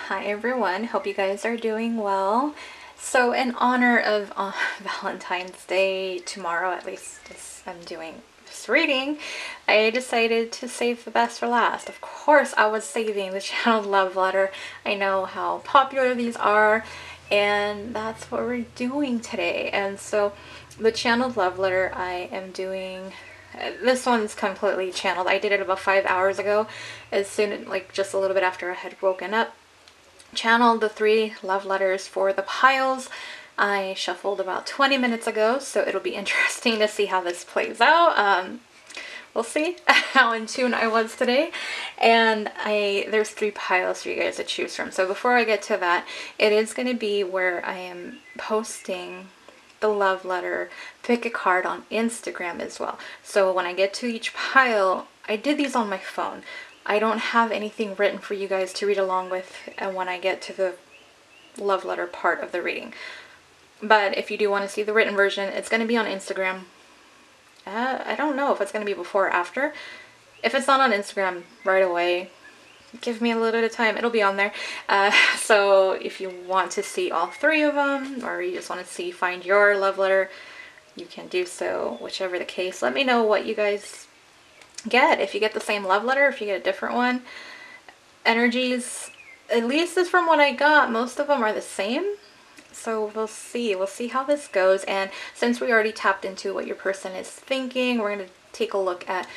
Hi everyone, hope you guys are doing well. So in honor of Valentine's Day, tomorrow at least, as I'm doing this reading, I decided to save the best for last. Of course I was saving the channeled love letter. I know how popular these are, and that's what we're doing today. And so the channeled love letter I am doing, this one's completely channeled. I did it about 5 hours ago, as soon, like just a little bit after I had woken up. Channeled the 3 love letters for the piles. I shuffled about 20 minutes ago, so it'll be interesting to see how this plays out. We'll see how in tune I was today. And there's 3 piles for you guys to choose from. So before I get to that, it is going to be where I am posting the love letter pick a card on Instagram as well. So when I get to each pile, I did these on my phone. I don't have anything written for you guys to read along with when I get to the love letter part of the reading. But if you do want to see the written version, it's going to be on Instagram. I don't know if it's going to be before or after. If it's not on Instagram right away, give me a little bit of time. It'll be on there. So if you want to see all 3 of them, or you just want to find your love letter, you can do so, whichever the case. Let me know what you guys get. If you get the same love letter, if you get a different one. Energies, at least is from what I got, most of them are the same. So we'll see how this goes. And since we already tapped into what your person is thinking, we're going to take a look at,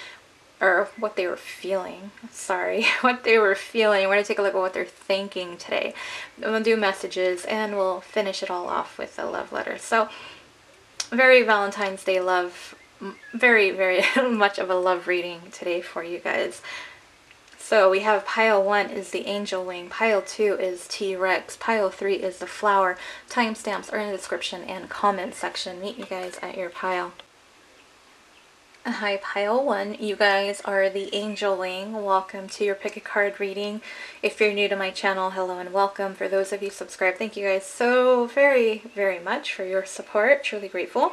or what they were feeling, sorry, what they were feeling. We're going to take a look at what they're thinking today. And we'll do messages, and we'll finish it all off with a love letter. So very Valentine's Day love, very, very much of a love reading today for you guys. So we have pile 1 is the angel wing, pile 2 is T-Rex, pile 3 is the flower. Timestamps are in the description and comment section. Meet you guys at your pile. Hi pile 1, you guys are the angel wing. Welcome to your pick a card reading. If you're new to my channel, hello and welcome. For those of you subscribed, thank you guys so very, very much for your support. Truly grateful.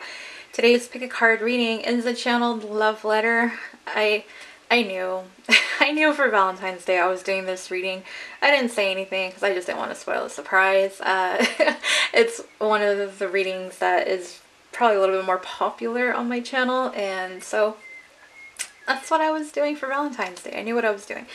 Today's pick a card reading is a channeled love letter. I knew I knew for Valentine's Day I was doing this reading. I didn't say anything because I just didn't want to spoil the surprise. It's one of the readings that is probably a little bit more popular on my channel, and so that's what I was doing for Valentine's Day. I knew what I was doing.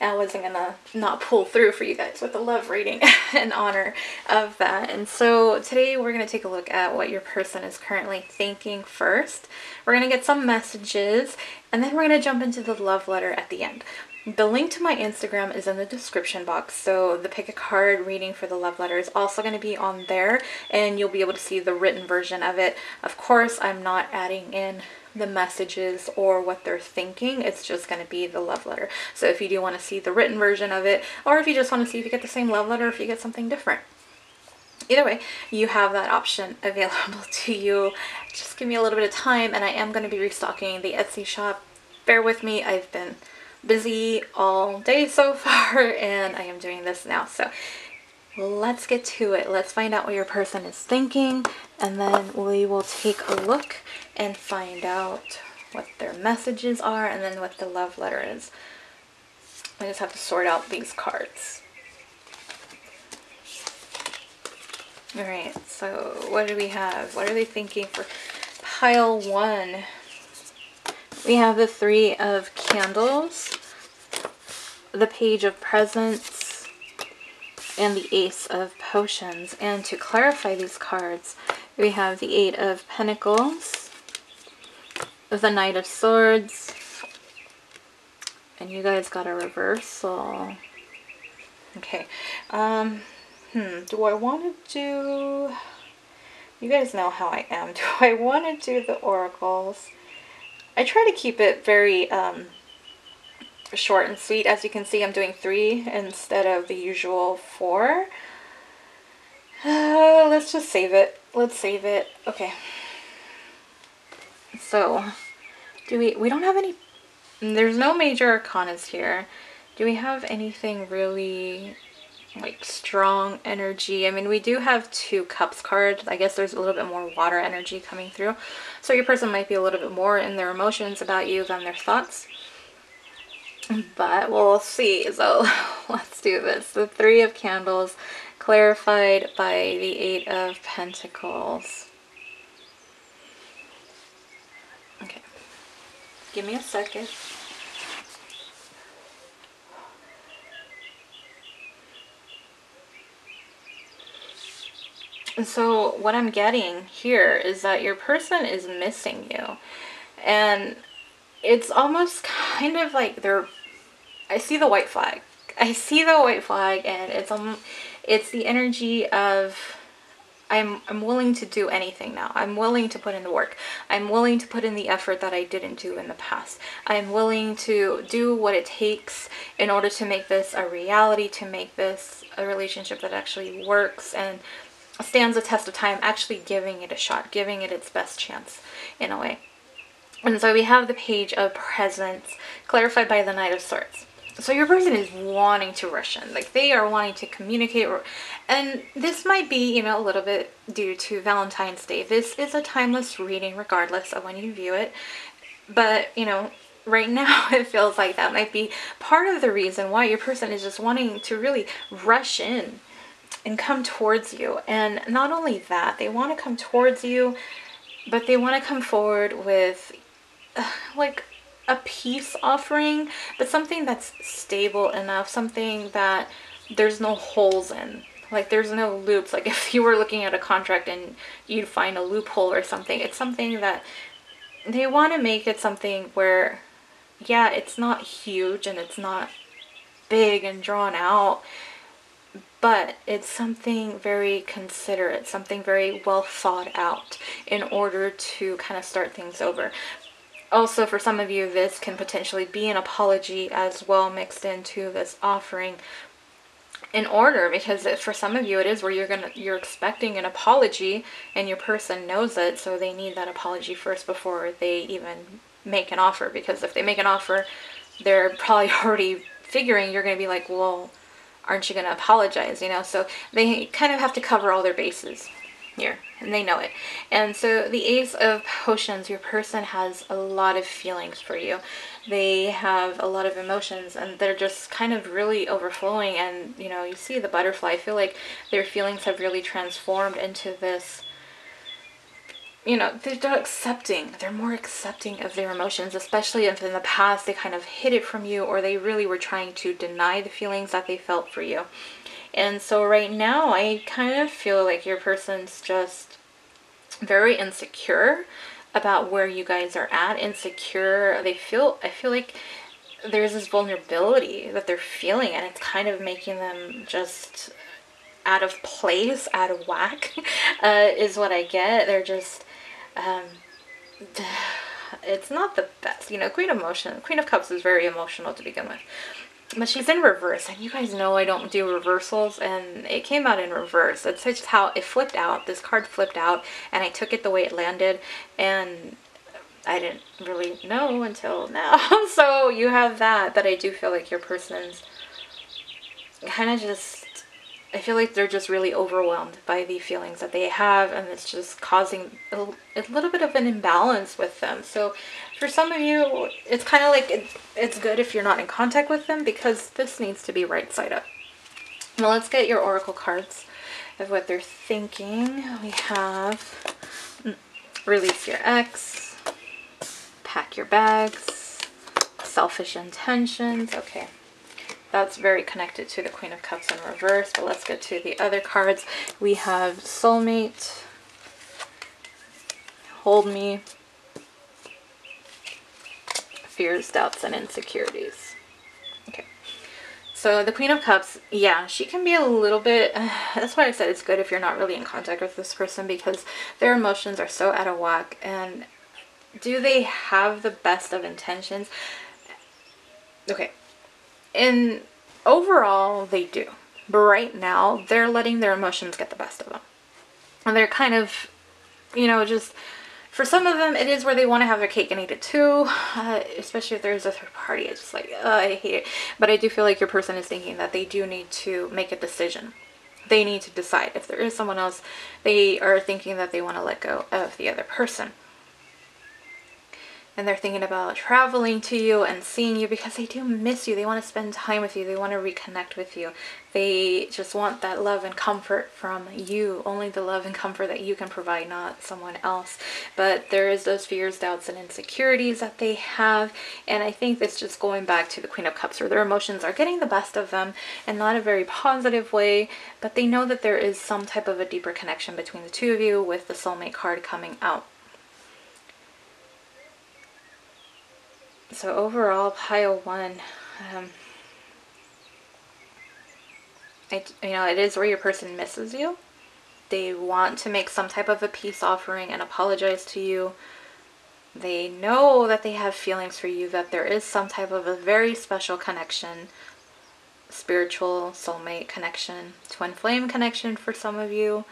I wasn't gonna not pull through for you guys with the love reading in honor of that. And so today we're gonna take a look at what your person is currently thinking first. We're gonna get some messages, and then we're gonna jump into the love letter at the end. The link to my Instagram is in the description box, so the pick a card reading for the love letter is also going to be on there, and you'll be able to see the written version of it. Of course, I'm not adding in the messages or what they're thinking. It's just going to be the love letter. So if you do want to see the written version of it, or if you just want to see if you get the same love letter or if you get something different, either way, you have that option available to you. Just give me a little bit of time, and I am going to be restocking the Etsy shop. Bear with me, I've been busy all day so far, and I am doing this now. So let's get to it. Let's find out what your person is thinking, and then we will take a look and find out what their messages are, and then what the love letter is. I just have to sort out these cards. Alright, so what do we have? What are they thinking for pile 1? We have the 3 of Candles, the Page of Presents, and the Ace of Potions. And to clarify these cards, we have the 8 of Pentacles, the Knight of Swords, and you guys got a reversal. Okay, do I want to do, you guys know how I am, do I want to do the oracles? I try to keep it very short and sweet. As you can see, I'm doing 3 instead of the usual 4. Let's just save it. Let's save it. Okay. So, we don't have any, there's no major arcanas here. Do we have anything really like strong energy? I mean, we do have 2 cups cards. I guess there's a little bit more water energy coming through. So your person might be a little bit more in their emotions about you than their thoughts. but we'll see. So let's do this. The Three of Candles clarified by the Eight of Pentacles. Okay, give me a second. And so what I'm getting here is that your person is missing you. And it's almost kind of like I see the white flag. I see the white flag, and it's the energy of I'm willing to do anything now. I'm willing to put in the work. I'm willing to put in the effort that I didn't do in the past. I'm willing to do what it takes in order to make this a reality, to make this a relationship that actually works and stands the test of time, actually giving it a shot, giving it its best chance in a way. And so we have the Page of Presents clarified by the Knight of Swords. So your person is wanting to rush in, like they are wanting to communicate, and this might be, a little bit due to Valentine's Day. This is a timeless reading regardless of when you view it, but right now it feels like that might be part of the reason why your person is just wanting to really rush in and come towards you. And not only that, they want to come towards you, but they want to come forward with like a peace offering, but something that's stable enough, something that there's no holes in, like there's no loops. Like if you were looking at a contract and you'd find a loophole or something, it's something that they want to make it something where, yeah, it's not huge and it's not big and drawn out, but it's something very considerate, something very well thought out in order to kind of start things over. Also, for some of you, this can potentially be an apology as well mixed into this offering in order, because for some of you it is where you're expecting an apology and your person knows it, so they need that apology first before they even make an offer. Because if they make an offer, they're probably already figuring you're going to be like, well, aren't you going to apologize, So they kind of have to cover all their bases here, and they know it. And so the Ace of Potions, your person has a lot of feelings for you. They have a lot of emotions, and they're just kind of really overflowing. And you see the butterfly. I feel like their feelings have really transformed into this, they're accepting. They're more accepting of their emotions, especially if in the past they kind of hid it from you, or they really were trying to deny the feelings that they felt for you. And so right now, I kind of feel like your person's just very insecure about where you guys are at. Insecure. I feel like there's this vulnerability that they're feeling, and it's kind of making them just out of place, out of whack, is what I get. They're just, it's not the best. Queen of Cups is very emotional to begin with. But she's in reverse, and you guys know I don't do reversals, and it came out in reverse. It's just how it flipped out. This card flipped out, and I took it the way it landed, and I didn't really know until now. So you have that, but I do feel like your person's kind of just, I feel like they're just really overwhelmed by the feelings that they have, and it's just causing a little bit of an imbalance with them. So for some of you, it's kind of like it's good if you're not in contact with them, because this needs to be right side up. Well, let's get your oracle cards of what they're thinking. We have release your ex, pack your bags, selfish intentions. Okay. That's very connected to the Queen of Cups in reverse, but let's get to the other cards. We have Soulmate, Hold Me, Fears, Doubts, and Insecurities. Okay, so the Queen of Cups, yeah, she can be a little bit, that's why I said it's good if you're not really in contact with this person, because their emotions are so out of whack. And do they have the best of intentions? Okay. And overall, they do. But right now, they're letting their emotions get the best of them. And they're kind of, just, for some of them, it is where they want to have their cake and eat it too. Especially if there's a third party. It's just like, I hate it. But I do feel like your person is thinking that they do need to make a decision. They need to decide. If there is someone else, they are thinking that they want to let go of the other person. and they're thinking about traveling to you and seeing you because they do miss you. They want to spend time with you. They want to reconnect with you. They just want that love and comfort from you. Only the love and comfort that you can provide, not someone else. But there is those fears, doubts, and insecurities that they have. And I think it's just going back to the Queen of Cups, where their emotions are getting the best of them and not a very positive way. But they know that there is some type of a deeper connection between the two of you, with the soulmate card coming out. So overall, pile one, it is where your person misses you. They want to make some type of a peace offering and apologize to you. They know that they have feelings for you, that there is some type of a very special connection, spiritual soulmate connection, twin flame connection for some of you.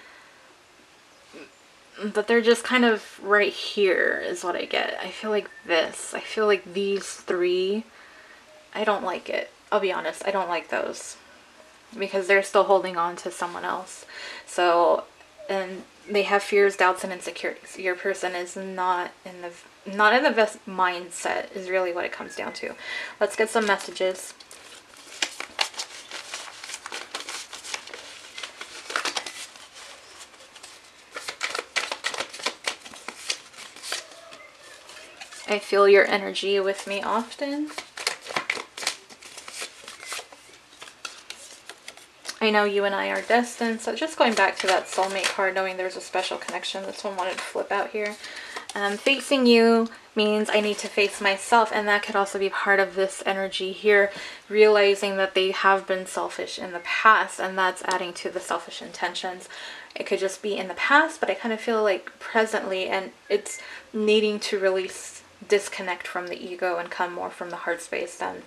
But they're just kind of right here is what I get. I feel like this. I feel like these three. I don't like it. I'll be honest. I don't like those. Because they're still holding on to someone else. So, and they have fears, doubts, and insecurities. Your person is not in the best mindset is really what it comes down to. Let's get some messages. I feel your energy with me often. I know you and I are destined. So just going back to that soulmate card, knowing there's a special connection. This one wanted to flip out here. Facing you means I need to face myself. And that could also be part of this energy here. Realizing that they have been selfish in the past. And that's adding to the selfish intentions. It could just be in the past. But I kind of feel like presently. And it's needing to release, disconnect from the ego and come more from the heart space than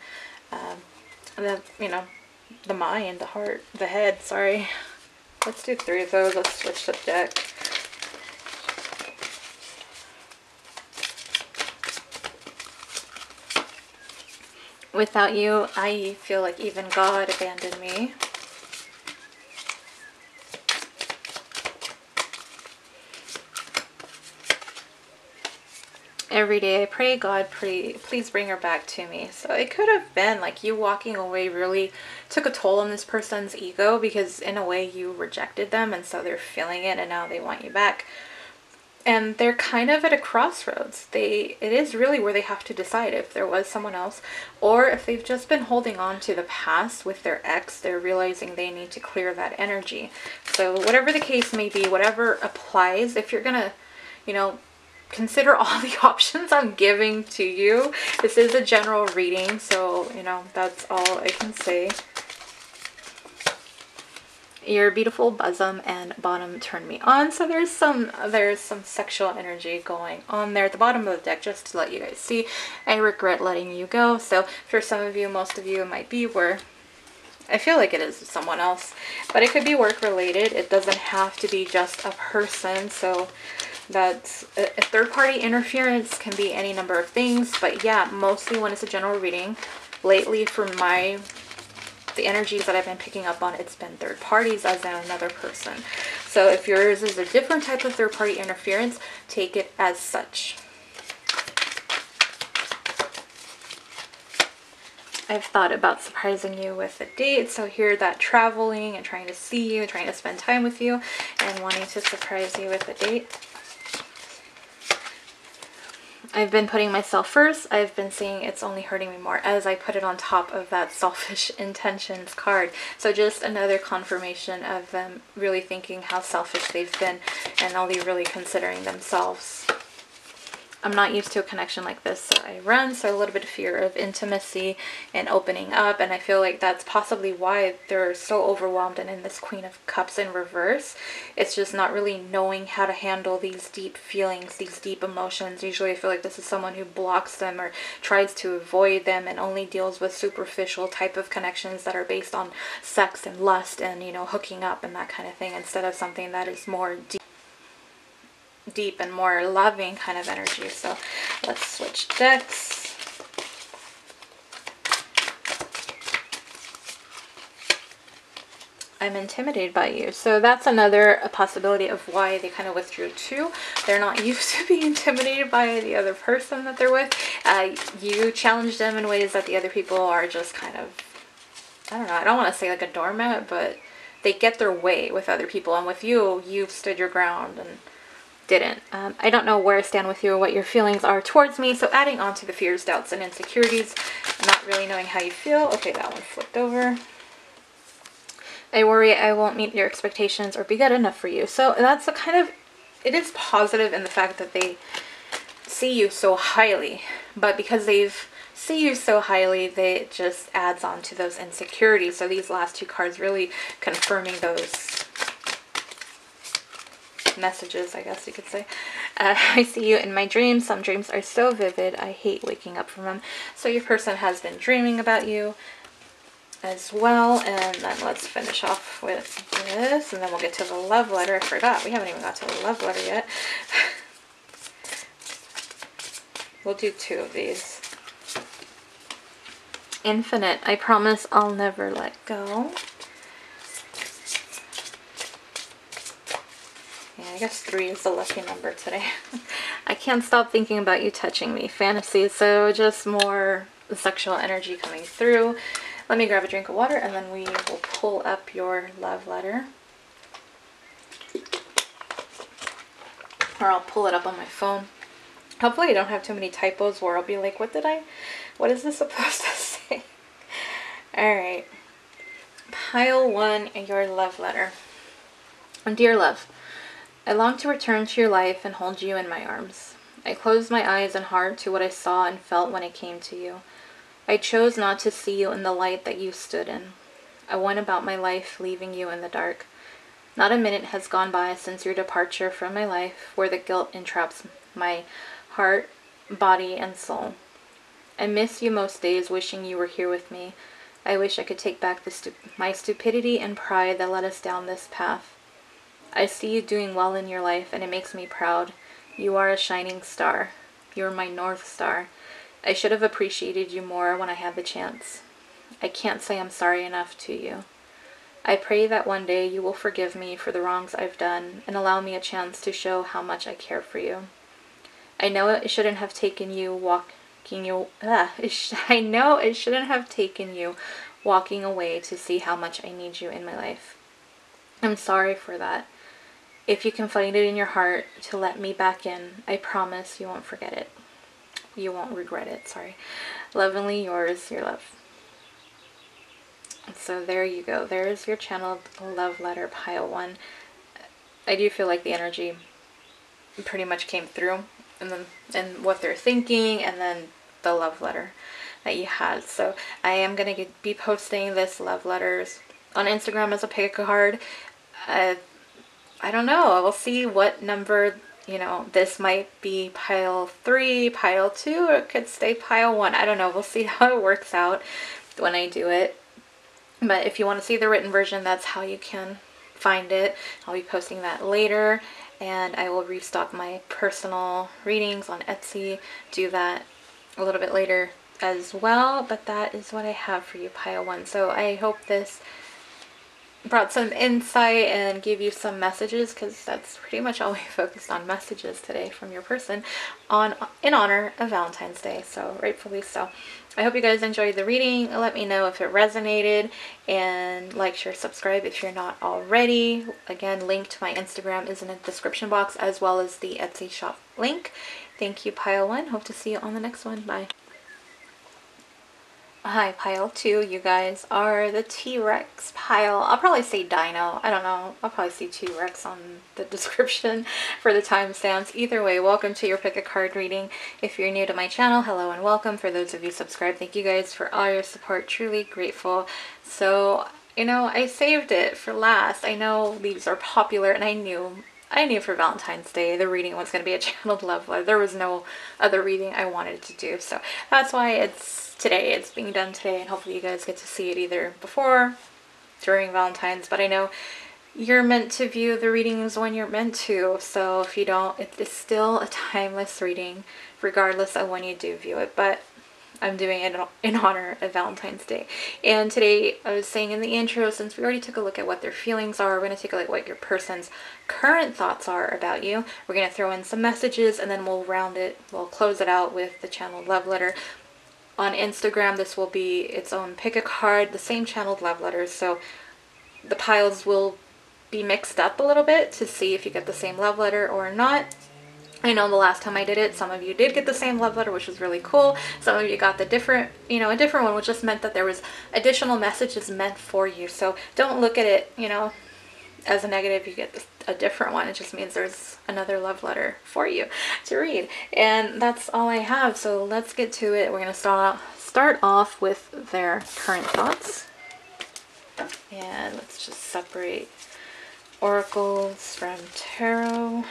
the mind, the heart, the head. Sorry. Let's do 3 of those. Let's switch the deck. Without you, I feel like even God abandoned me. Every day I pray, God, please bring her back to me. So it could have been like you walking away really took a toll on this person's ego, because in a way you rejected them, and so they're feeling it and now they want you back. And they're kind of at a crossroads. It is really where they have to decide if there was someone else, or if they've just been holding on to the past with their ex. They're realizing they need to clear that energy. So whatever the case may be, whatever applies, if you're gonna, consider all the options I'm giving to you. This is a general reading, so, that's all I can say. Your beautiful bosom and bottom turn me on. So there's some sexual energy going on there at the bottom of the deck, just to let you guys see. I regret letting you go. So for some of you, most of you, it might be where I feel like it is someone else, but it could be work related. It doesn't have to be just a person. So that's a third-party interference, can be any number of things. But yeah, mostly when it's a general reading, lately for the energies that I've been picking up on, it's been third parties as in another person. So if yours is a different type of third-party interference, take it as such. I've thought about surprising you with a date. So here, that traveling and trying to see you, trying to spend time with you, and wanting to surprise you with a date. I've been putting myself first. I've been seeing it's only hurting me more as I put it on top of that selfish intentions card. So just another confirmation of them really thinking how selfish they've been and only really considering themselves. I'm not used to a connection like this, so I run. So a little bit of fear of intimacy and opening up, and I feel like that's possibly why they're so overwhelmed and in this Queen of Cups in reverse. It's just not really knowing how to handle these deep feelings, these deep emotions. Usually I feel like this is someone who blocks them or tries to avoid them and only deals with superficial type of connections that are based on sex and lust and, hooking up and that kind of thing, instead of something that is more deep and more loving kind of energy. So let's switch decks. I'm intimidated by you. So that's another possibility of why they kind of withdrew too. They're not used to being intimidated by the other person that they're with. You challenge them in ways that the other people are just kind of, I don't know, I don't want to say like a doormat, but they get their way with other people. And with you, you've stood your ground and didn't. I don't know where I stand with you or what your feelings are towards me. So adding on to the fears, doubts, and insecurities, not really knowing how you feel. Okay, that one flipped over. I worry I won't meet your expectations or be good enough for you. So that's a kind of, it is positive in the fact that they see you so highly, but because they've see you so highly, it just adds on to those insecurities. So these last two cards really confirming those messages, I guess you could say. I see you in my dreams. Some dreams are so vivid, I hate waking up from them. So your person has been dreaming about you as well. And then let's finish off with this, and then we'll get to the love letter. I forgot, we haven't even got to the love letter yet. We'll do two of these. Infinite, I promise I'll never let go. Yeah, I guess 3 is the lucky number today. I can't stop thinking about you touching me. Fantasy, so just more sexual energy coming through. Let me grab a drink of water and then we will pull up your love letter. Or I'll pull it up on my phone. Hopefully I don't have too many typos where I'll be like, what is this supposed to say? Alright. Pile 1, your love letter. Dear love, I long to return to your life and hold you in my arms. I closed my eyes and heart to what I saw and felt when I came to you. I chose not to see you in the light that you stood in. I went about my life leaving you in the dark. Not a minute has gone by since your departure from my life where the guilt entraps my heart, body, and soul. I miss you most days, wishing you were here with me. I wish I could take back my stupidity and pride that led us down this path. I see you doing well in your life, and it makes me proud. You are a shining star. You're my North Star. I should have appreciated you more when I had the chance. I can't say I'm sorry enough to you. I pray that one day you will forgive me for the wrongs I've done and allow me a chance to show how much I care for you. I know it shouldn't have taken you walking away to see how much I need you in my life. I'm sorry for that. If you can find it in your heart to let me back in, I promise you won't forget it. You won't regret it, sorry. Lovingly yours, your love. So there you go. There's your channeled love letter, pile 1. I do feel like the energy pretty much came through, and what they're thinking, and then the love letter that you had. So I am going to be posting this love letters on Instagram as a pick a card. I don't know. We'll see what number, you know, this might be pile 3, pile 2, or it could stay pile 1. I don't know. We'll see how it works out when I do it. But if you want to see the written version, that's how you can find it. I'll be posting that later. And I will restock my personal readings on Etsy. Do that a little bit later as well. But that is what I have for you, pile 1. So I hope this brought some insight and gave you some messages, because that's pretty much all we focused on, messages today from your person in honor of Valentine's Day. So rightfully so. I hope you guys enjoyed the reading. Let me know if it resonated, and like, share, subscribe if you're not already. Again, link to my Instagram is in the description box, as well as the Etsy shop link. Thank you, pile 1. Hope to see you on the next one. Bye. Hi, pile 2. You guys are the T-Rex pile. I'll probably say Dino. I don't know. I'll probably see T-Rex on the description for the timestamps. Either way, welcome to your pick a card reading. If you're new to my channel, hello and welcome. For those of you subscribed, thank you guys for all your support. Truly grateful. So, you know, I saved it for last. I know these are popular, and I knew for Valentine's Day the reading was going to be a channeled love letter. There was no other reading I wanted to do, so that's why it's being done today, and hopefully you guys get to see it either before, during Valentine's. But I know you're meant to view the readings when you're meant to, so if you don't, it's still a timeless reading regardless of when you do view it. But I'm doing it in honor of Valentine's Day. And today, I was saying in the intro, since we already took a look at what their feelings are, we're going to take a look at what your person's current thoughts are about you. We're going to throw in some messages, and then we'll close it out with the channeled love letter. On Instagram, this will be its own pick a card, the same channeled love letters. So the piles will be mixed up a little bit to see if you get the same love letter or not. I know the last time I did it, some of you did get the same love letter, which was really cool. Some of you got a different one, which just meant that there was additional messages meant for you. So don't look at it, as a negative. You get a different one. It just means there's another love letter for you to read. And that's all I have. So let's get to it. We're going to start off with their current thoughts. And let's just separate oracles from tarot.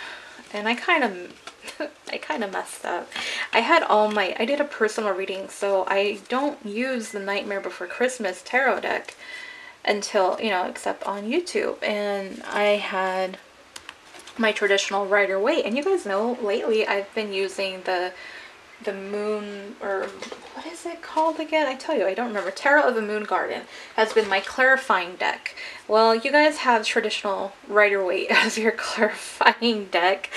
And I kind of messed up. I did a personal reading, so I don't use the Nightmare Before Christmas tarot deck until, except on YouTube. And I had my traditional Rider-Waite. And you guys know, lately I've been using the moon, or what is it called again? I tell you, I don't remember. Tarot of the Moon Garden has been my clarifying deck. Well, you guys have traditional Rider-Waite as your clarifying deck.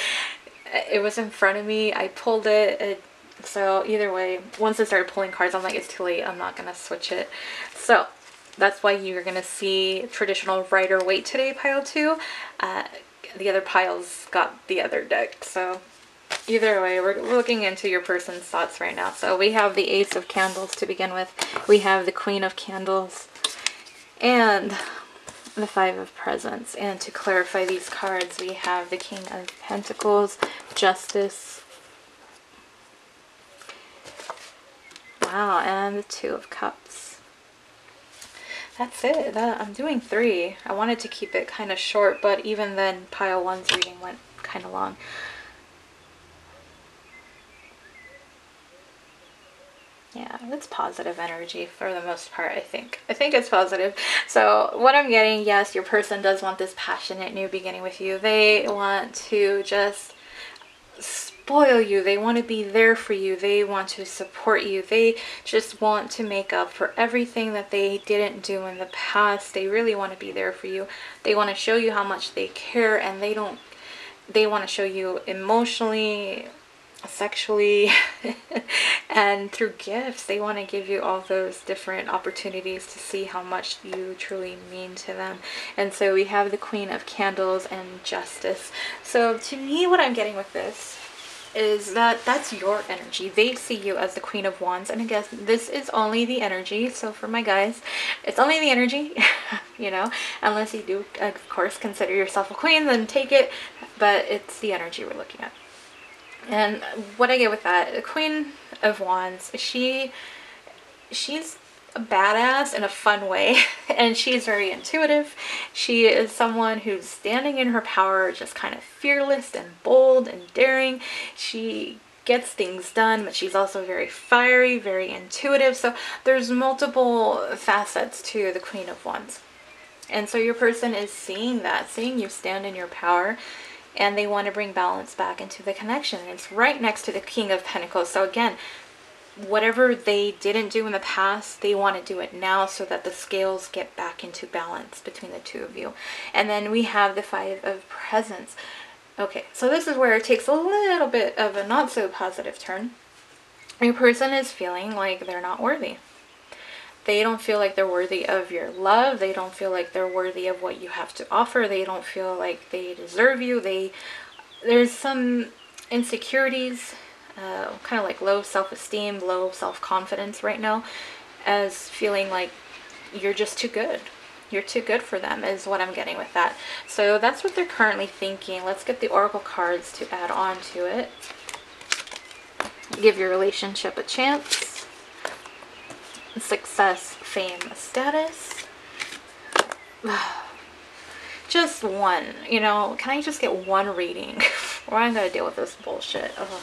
It was in front of me. I pulled it. So either way, once I started pulling cards, I'm like, it's too late. I'm not going to switch it. So that's why you're going to see traditional Rider-Waite today, pile 2. The other piles got the other deck. So either way, we're looking into your person's thoughts right now. So we have the Ace of Candles to begin with. We have the Queen of Candles. And the Five of Presents. And to clarify these cards, we have the King of Pentacles, Justice. Wow, and the Two of Cups. That's it. I'm doing 3. I wanted to keep it kind of short, but even then, pile 1's reading went kind of long. Yeah, it's positive energy for the most part, I think. I think it's positive. So what I'm getting, yes, your person does want this passionate new beginning with you. They want to just spoil you. They want to be there for you. They want to support you. They just want to make up for everything that they didn't do in the past. They really want to be there for you. They want to show you how much they care, and they want to show you emotionally, sexually, and through gifts. They want to give you all those different opportunities to see how much you truly mean to them. And so we have the Queen of Candles and Justice. So to me, what I'm getting with this is that that's your energy. They see you as the Queen of Wands, and I guess this is only the energy. So for my guys, it's only the energy. Unless you do, of course, consider yourself a queen, then take it, but it's the energy we're looking at. And what I get with that, the Queen of Wands, she's a badass in a fun way, and she's very intuitive. She is someone who's standing in her power, just kind of fearless and bold and daring. She gets things done, but she's also very fiery, very intuitive. So there's multiple facets to the Queen of Wands. And so your person is seeing that, seeing you stand in your power, and they want to bring balance back into the connection. And it's right next to the King of Pentacles. So again, whatever they didn't do in the past, they want to do it now so that the scales get back into balance between the two of you. And then we have the Five of Presents. Okay, so this is where it takes a little bit of a not so positive turn. Your person is feeling like they're not worthy. They don't feel like they're worthy of your love. They don't feel like they're worthy of what you have to offer. They don't feel like they deserve you. There's some insecurities, kind of like low self-esteem, low self-confidence right now, as feeling like you're just too good. You're too good for them is what I'm getting with that. So that's what they're currently thinking. Let's get the oracle cards to add on to it. Give your relationship a chance. Success, fame, status. Just one, can I just get one reading? Or I'm gonna deal with this bullshit. Ugh.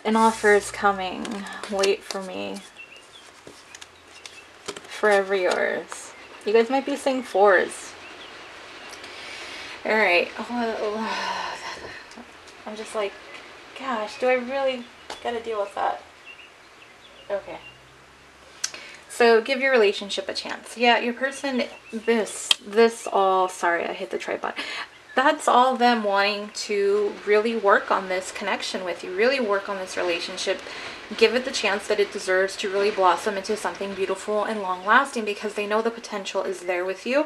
An offer is coming. Wait for me. Forever yours. You guys might be saying 4s. Alright. I'm just like, gosh, do I really gotta deal with that? Okay. So give your relationship a chance. Yeah, your person, this all, sorry, I hit the try button. That's all them wanting to really work on this connection with you, really work on this relationship. Give it the chance that it deserves to really blossom into something beautiful and long lasting, because they know the potential is there with you,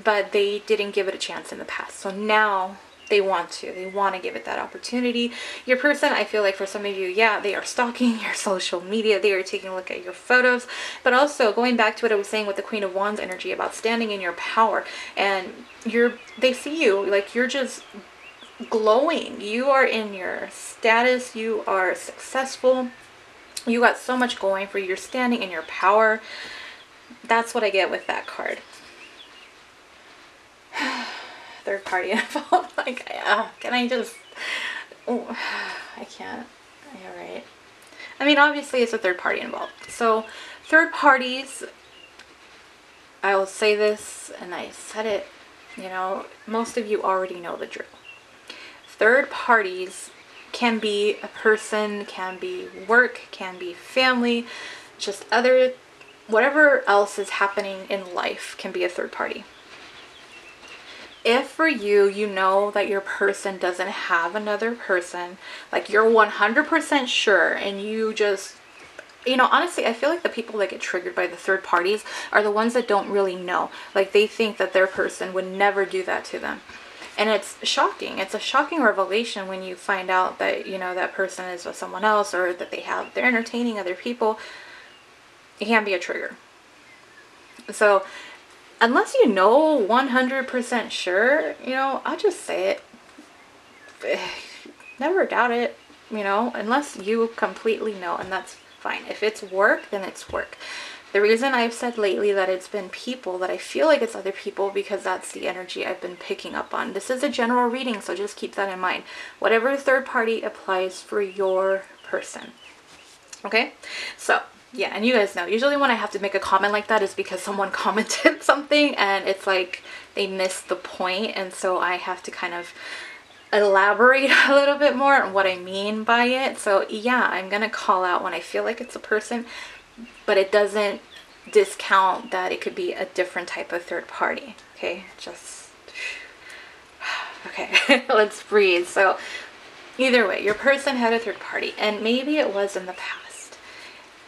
but they didn't give it a chance in the past. So now they want to give it that opportunity. Your person, I feel like for some of you, yeah, they are stalking your social media, they are taking a look at your photos, but also going back to what I was saying with the Queen of Wands energy about standing in your power, and they see you like you're just glowing. You are in your status, you are successful, you got so much going for you, you're standing in your power. That's what I get with that card. Third party involved. Like, can I just, oh, I can't. Yeah, right. I mean, obviously it's a third party involved. So third parties, I'll say this, and I said it, you know, most of you already know the drill. Third parties can be a person, can be work, can be family, just other, whatever else is happening in life can be a third party. If for you, you know that your person doesn't have another person, like you're 100% sure, and you just, you know, honestly, I feel like the people that get triggered by the third parties are the ones that don't really know. Like they think that their person would never do that to them. And it's shocking. It's a shocking revelation when you find out that, you know, that person is with someone else, or that they're entertaining other people. It can be a trigger. So unless you know 100% sure, you know, I'll just say it. Never doubt it, you know, unless you completely know, and that's fine. If it's work, then it's work. The reason I've said lately that it's been people, that I feel like it's other people, because that's the energy I've been picking up on. This is a general reading, so just keep that in mind. Whatever third party applies for your person. Okay? So, yeah, and you guys know, usually when I have to make a comment like that is because someone commented something and it's like they missed the point, and so I have to kind of elaborate a little bit more on what I mean by it. So yeah, I'm gonna call out when I feel like it's a person, but it doesn't discount that it could be a different type of third party. Okay, just okay. Let's breathe. So either way, your person had a third party, and maybe it was in the past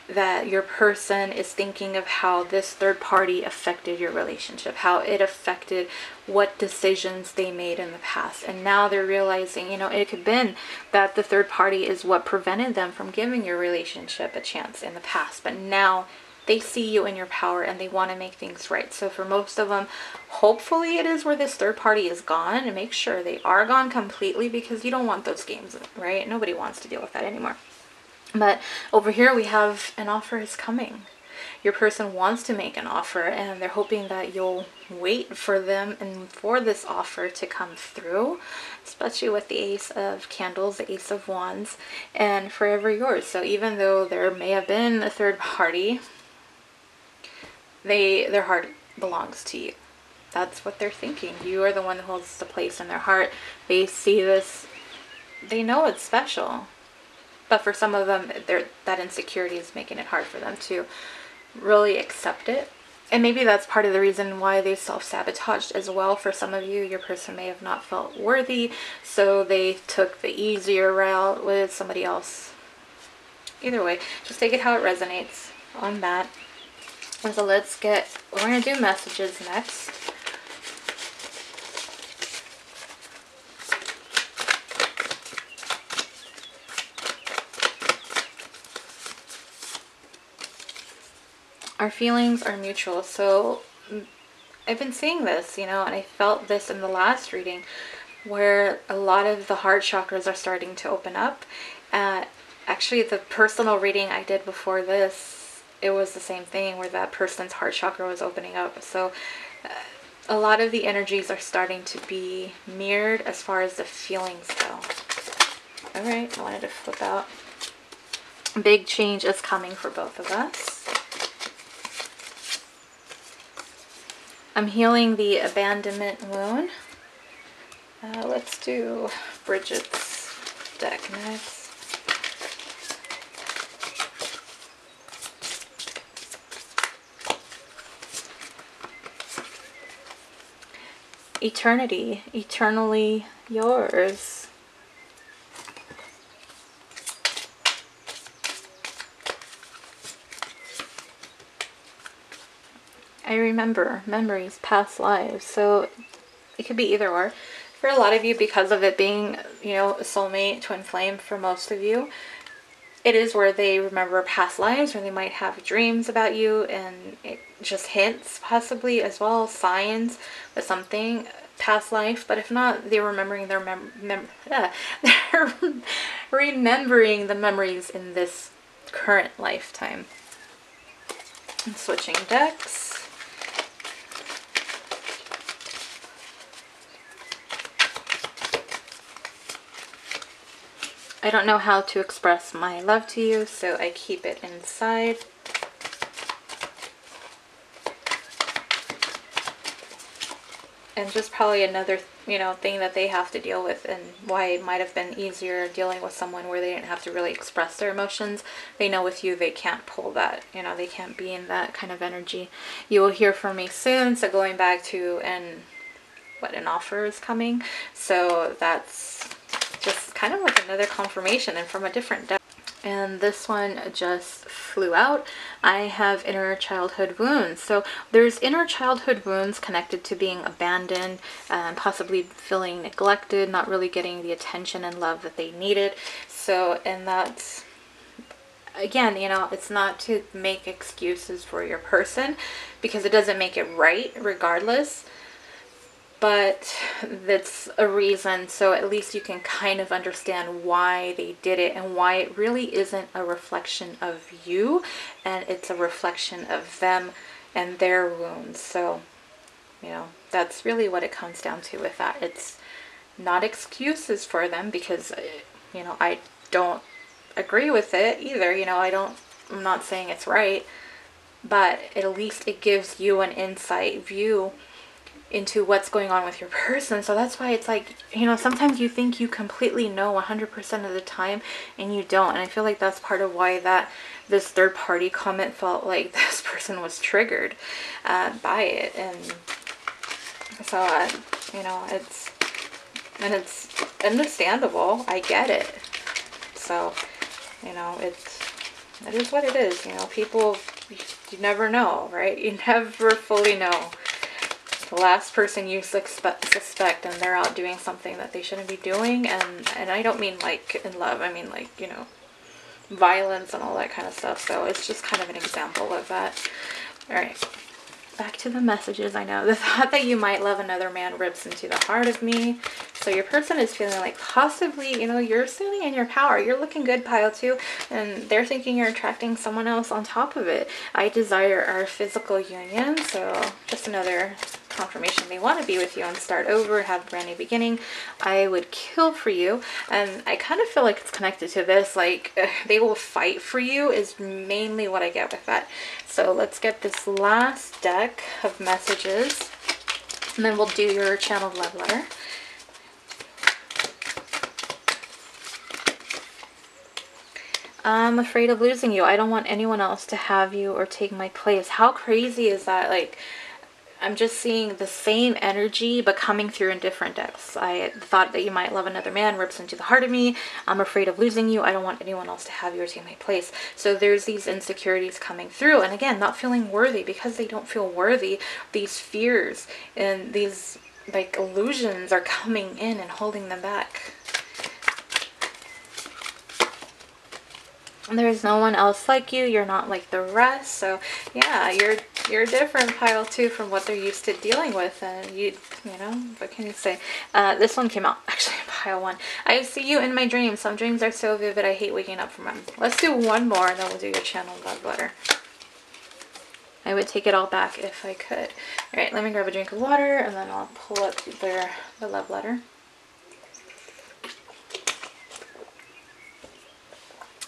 that your person is thinking of how this third party affected your relationship, how it affected what decisions they made in the past. And now they're realizing, you know, it could have been that the third party is what prevented them from giving your relationship a chance in the past. But now they see you in your power and they want to make things right. So for most of them, hopefully it is where this third party is gone, and make sure they are gone completely, because you don't want those games, right? Nobody wants to deal with that anymore. But over here we have an offer is coming. Your person wants to make an offer, and they're hoping that you'll wait for them and for this offer to come through, especially with the Ace of Candles, the Ace of Wands, and forever yours. So even though there may have been a third party, their heart belongs to you. That's what they're thinking. You are the one that holds the place in their heart. They see this, they know it's special. But for some of them, that insecurity is making it hard for them to really accept it. And maybe that's part of the reason why they self-sabotaged as well. For some of you, your person may have not felt worthy, so they took the easier route with somebody else. Either way, just take it how it resonates on that. And so we're going to do messages next. Our feelings are mutual. So I've been seeing this, you know, and I felt this in the last reading, where a lot of the heart chakras are starting to open up. Actually, the personal reading I did before this, it was the same thing, where that person's heart chakra was opening up. So a lot of the energies are starting to be mirrored as far as the feelings go. All right, I wanted to flip out. Big change is coming for both of us. I'm healing the abandonment wound. Let's do Bridget's. deck next. Eternity, eternally yours. I remember memories, past lives. So it could be either or. For a lot of you, because of it being, you know, a soulmate, twin flame for most of you, it is where they remember past lives, or they might have dreams about you, and it just hints possibly as well, signs of something past life. But if not, they're remembering their they're remembering the memories in this current lifetime. I'm switching decks. I don't know how to express my love to you, so I keep it inside. And just probably another, you know, thing that they have to deal with, and why it might have been easier dealing with someone where they didn't have to really express their emotions. They know with you they can't pull that, you know, they can't be in that kind of energy. You will hear from me soon, so going back to an offer is coming. So that's just kind of like another confirmation, and from a different deck. And this one just flew out. I have inner childhood wounds. So there's inner childhood wounds connected to being abandoned, possibly feeling neglected, not really getting the attention and love that they needed. So, and that's, again, you know, it's not to make excuses for your person, because it doesn't make it right regardless. But that's a reason, so at least you can kind of understand why they did it, and why it really isn't a reflection of you, and it's a reflection of them and their wounds. So, you know, that's really what it comes down to with that. It's not excuses for them, because, you know, I don't agree with it either. You know, I'm not saying it's right, but at least it gives you an insight view into what's going on with your person. So that's why it's like, you know, sometimes you think you completely know 100% of the time, and you don't. And I feel like that's part of why this third party comment felt like this person was triggered by it. And so you know, it's understandable. I get it. So, you know, it is what it is. You know, people, you never know, right? You never fully know. The last person you suspect, and they're out doing something that they shouldn't be doing. And I don't mean like in love, I mean like, you know, violence and all that kind of stuff. So it's just kind of an example of that. All right, back to the messages. I know the thought that you might love another man rips into the heart of me. So your person is feeling like possibly, you know, you're standing in your power. You're looking good, pile 2, and they're thinking you're attracting someone else on top of it. I desire our physical union. So just another confirmation they want to be with you and start over, have a brand new beginning. I would kill for you. And I kind of feel like it's connected to this, like they will fight for you is mainly what I get with that. So let's get this last deck of messages, and then we'll do your channeled love letter. I'm afraid of losing you. I don't want anyone else to have you or take my place. How crazy is that? Like, I'm just seeing the same energy, but coming through in different decks. I thought that you might love another man rips into the heart of me. I'm afraid of losing you. I don't want anyone else to have you or take my place. So there's these insecurities coming through. And again, not feeling worthy, because they don't feel worthy. These fears and these like illusions are coming in and holding them back. There's no one else like you. You're not like the rest. So yeah, you're different, pile 2, from what they're used to dealing with. And you know, what can you say? This one came out actually in pile 1. I see you in my dreams. Some dreams are so vivid, I hate waking up from them. Let's do one more, and then we'll do your channeled love letter. I would take it all back if I could. All right, let me grab a drink of water, and then I'll pull up the love letter.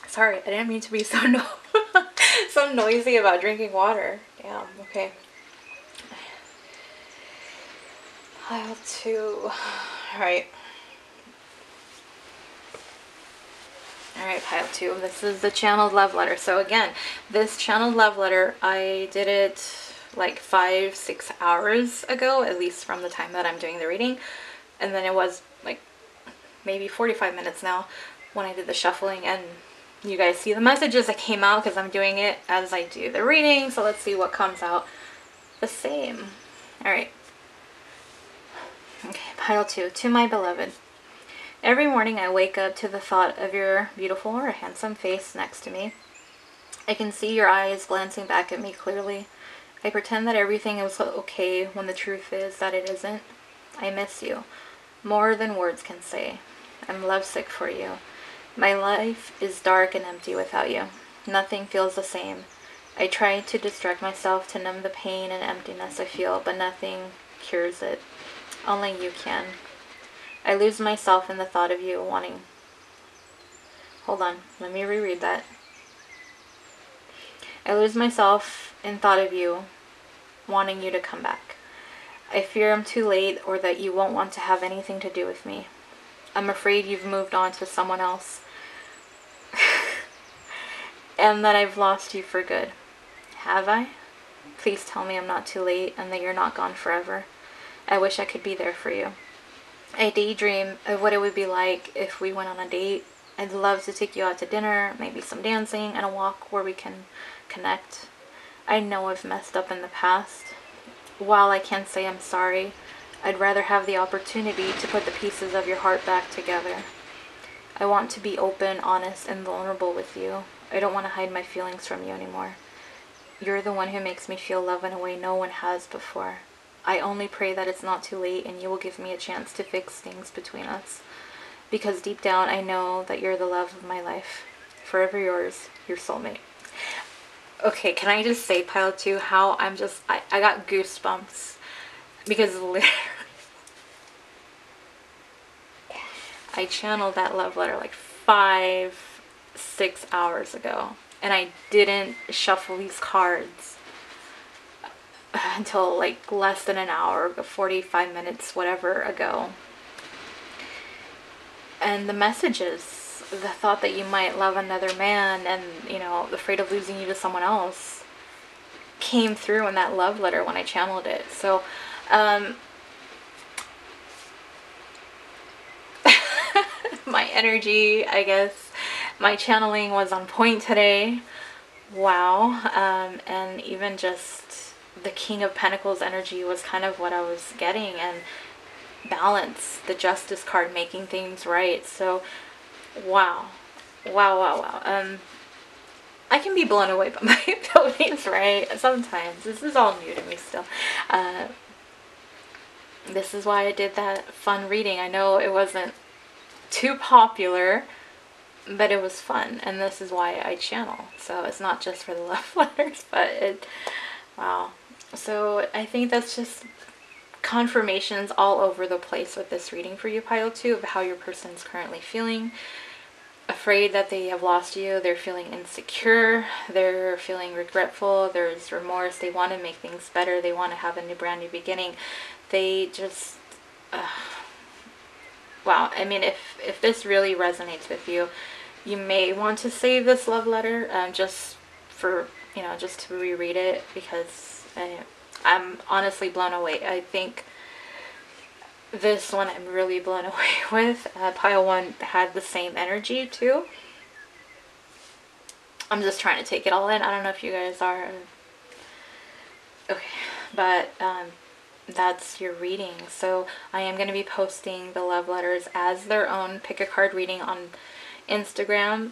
Sorry, I didn't mean to be so so noisy about drinking water. Damn, okay. Pile 2. Alright. Alright, pile 2. This is the channeled love letter. So again, this channeled love letter, I did it like 5-6 hours ago, at least from the time that I'm doing the reading. And then it was like maybe 45 minutes now when I did the shuffling, and you guys see the messages that came out because I'm doing it as I do the reading. So let's see what comes out the same. Alright. Okay, pile 2. To my beloved. Every morning I wake up to the thought of your beautiful or handsome face next to me. I can see your eyes glancing back at me clearly. I pretend that everything is okay when the truth is that it isn't. I miss you, more than words can say. I'm lovesick for you. My life is dark and empty without you. Nothing feels the same. I try to distract myself to numb the pain and emptiness I feel, but nothing cures it. Only you can. I lose myself in the thought of you wanting... Hold on, let me reread that. I lose myself in thought of you wanting you to come back. I fear I'm too late, or that you won't want to have anything to do with me. I'm afraid you've moved on to someone else. And that I've lost you for good. Have I? Please tell me I'm not too late and that you're not gone forever. I wish I could be there for you. I daydream of what it would be like if we went on a date. I'd love to take you out to dinner, maybe some dancing, and a walk where we can connect. I know I've messed up in the past. While I can't say I'm sorry, I'd rather have the opportunity to put the pieces of your heart back together. I want to be open, honest, and vulnerable with you. I don't want to hide my feelings from you anymore. You're the one who makes me feel love in a way no one has before. I only pray that it's not too late and you will give me a chance to fix things between us. Because deep down I know that you're the love of my life. Forever yours, your soulmate. Okay, can I just say, pile 2, how I got goosebumps. Because literally, I channeled that love letter like 5-6 hours ago. And I didn't shuffle these cards until like less than an hour, 45 minutes, whatever ago. And the messages, the thought that you might love another man and, you know, afraid of losing you to someone else, came through in that love letter when I channeled it. So, my energy, I guess, my channeling was on point today. Wow. And even just the King of Pentacles energy was kind of what I was getting, and balance, the Justice card, making things right. So wow. I can be blown away by my abilities, right? Sometimes. This is all new to me still. This is why I did that fun reading. I know it wasn't too popular, but it was fun, and this is why I channel. So it's not just for the love letters, but wow. So I think that's just confirmations all over the place with this reading for you, pile 2, of how your person's currently feeling. Afraid that they have lost you. They're feeling insecure. They're feeling regretful. There's remorse. They want to make things better. They want to have a brand new beginning. They just... wow. I mean, if this really resonates with you, you may want to save this love letter just for, you know, just to reread it, because I'm honestly blown away. I think this one I'm really blown away with. Pile 1 had the same energy too. I'm just trying to take it all in. I don't know if you guys are. Okay, but that's your reading. So I am going to be posting the love letters as their own pick a card reading on Instagram.